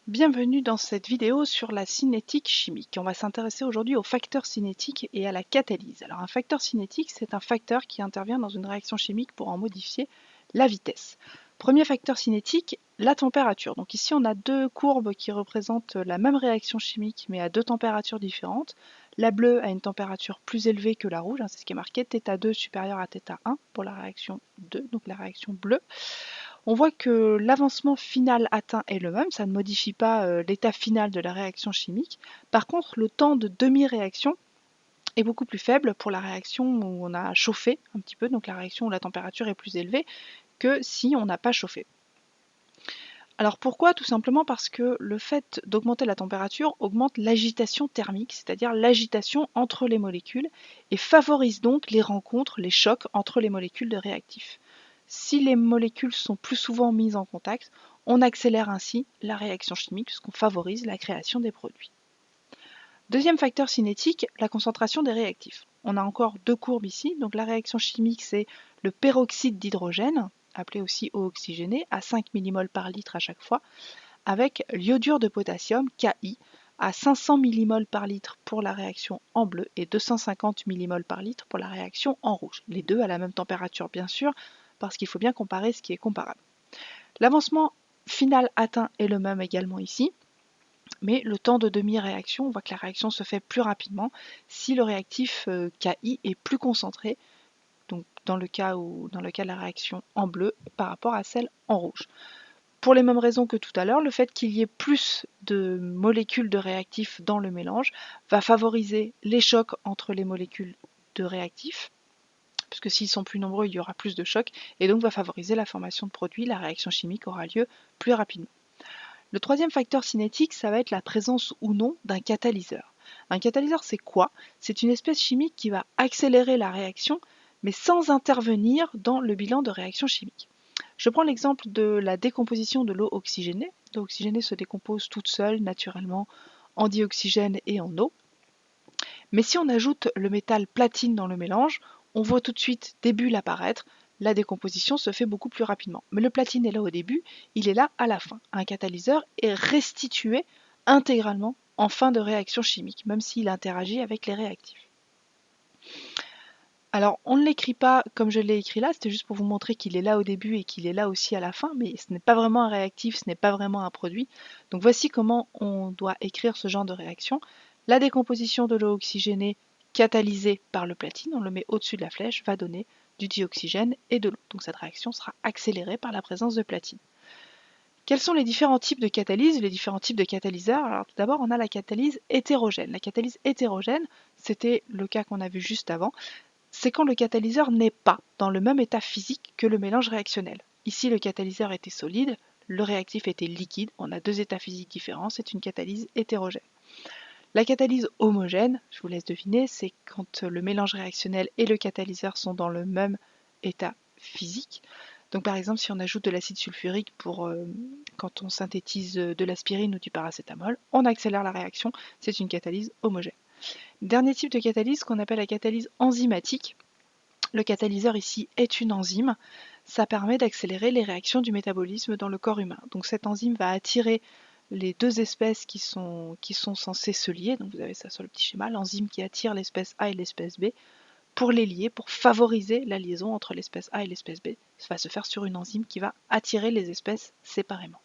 Bienvenue dans cette vidéo sur la cinétique chimique. On va s'intéresser aujourd'hui aux facteurs cinétiques et à la catalyse. Alors un facteur cinétique, c'est un facteur qui intervient dans une réaction chimique pour en modifier la vitesse. Premier facteur cinétique, la température. Donc ici on a deux courbes qui représentent la même réaction chimique mais à deux températures différentes. La bleue a une température plus élevée que la rouge, c'est ce qui est marqué, θ2 supérieur à θ1 pour la réaction 2, donc la réaction bleue. On voit que l'avancement final atteint est le même, ça ne modifie pas l'état final de la réaction chimique. Par contre, le temps de demi-réaction est beaucoup plus faible pour la réaction où on a chauffé un petit peu, donc la réaction où la température est plus élevée, que si on n'a pas chauffé. Alors pourquoi? Tout simplement parce que le fait d'augmenter la température augmente l'agitation thermique, c'est-à-dire l'agitation entre les molécules, et favorise donc les rencontres, les chocs entre les molécules de réactifs. Si les molécules sont plus souvent mises en contact, on accélère ainsi la réaction chimique puisqu'on favorise la création des produits. Deuxième facteur cinétique, la concentration des réactifs. On a encore deux courbes ici, donc la réaction chimique c'est le peroxyde d'hydrogène, appelé aussi eau oxygénée, à 5 mmol par litre à chaque fois, avec l'iodure de potassium, Ki, à 500 mmol par litre pour la réaction en bleu et 250 mmol par litre pour la réaction en rouge. Les deux à la même température bien sûr, parce qu'il faut bien comparer ce qui est comparable. L'avancement final atteint est le même également ici, mais le temps de demi-réaction, on voit que la réaction se fait plus rapidement si le réactif Ki est plus concentré, donc dans le cas de la réaction en bleu par rapport à celle en rouge. Pour les mêmes raisons que tout à l'heure, le fait qu'il y ait plus de molécules de réactifs dans le mélange va favoriser les chocs entre les molécules de réactifs, puisque s'ils sont plus nombreux, il y aura plus de chocs, et donc va favoriser la formation de produits, la réaction chimique aura lieu plus rapidement. Le troisième facteur cinétique, ça va être la présence ou non d'un catalyseur. Un catalyseur, c'est quoi? C'est une espèce chimique qui va accélérer la réaction, mais sans intervenir dans le bilan de réaction chimique. Je prends l'exemple de la décomposition de l'eau oxygénée. L'eau oxygénée se décompose toute seule, naturellement, en dioxygène et en eau. Mais si on ajoute le métal platine dans le mélange, on voit tout de suite des bulles apparaître, la décomposition se fait beaucoup plus rapidement. Mais le platine est là au début, il est là à la fin. Un catalyseur est restitué intégralement en fin de réaction chimique, même s'il interagit avec les réactifs. Alors, on ne l'écrit pas comme je l'ai écrit là, c'était juste pour vous montrer qu'il est là au début et qu'il est là aussi à la fin, mais ce n'est pas vraiment un réactif, ce n'est pas vraiment un produit. Donc voici comment on doit écrire ce genre de réaction. La décomposition de l'eau oxygénée catalysée par le platine, on le met au-dessus de la flèche, va donner du dioxygène et de l'eau. Donc cette réaction sera accélérée par la présence de platine. Quels sont les différents types de catalyse, les différents types de catalyseurs? Alors tout d'abord, on a la catalyse hétérogène. La catalyse hétérogène, c'était le cas qu'on a vu juste avant, c'est quand le catalyseur n'est pas dans le même état physique que le mélange réactionnel. Ici, le catalyseur était solide, le réactif était liquide, on a deux états physiques différents, c'est une catalyse hétérogène. La catalyse homogène, je vous laisse deviner, c'est quand le mélange réactionnel et le catalyseur sont dans le même état physique. Donc par exemple, si on ajoute de l'acide sulfurique quand on synthétise de l'aspirine ou du paracétamol, on accélère la réaction, c'est une catalyse homogène. Dernier type de catalyse qu'on appelle la catalyse enzymatique. Le catalyseur ici est une enzyme. Ça permet d'accélérer les réactions du métabolisme dans le corps humain. Donc cette enzyme va attirer les deux espèces qui sont censées se lier. Donc vous avez ça sur le petit schéma, l'enzyme qui attire l'espèce A et l'espèce B pour les lier, pour favoriser la liaison entre l'espèce A et l'espèce B. Ça va se faire sur une enzyme qui va attirer les espèces séparément.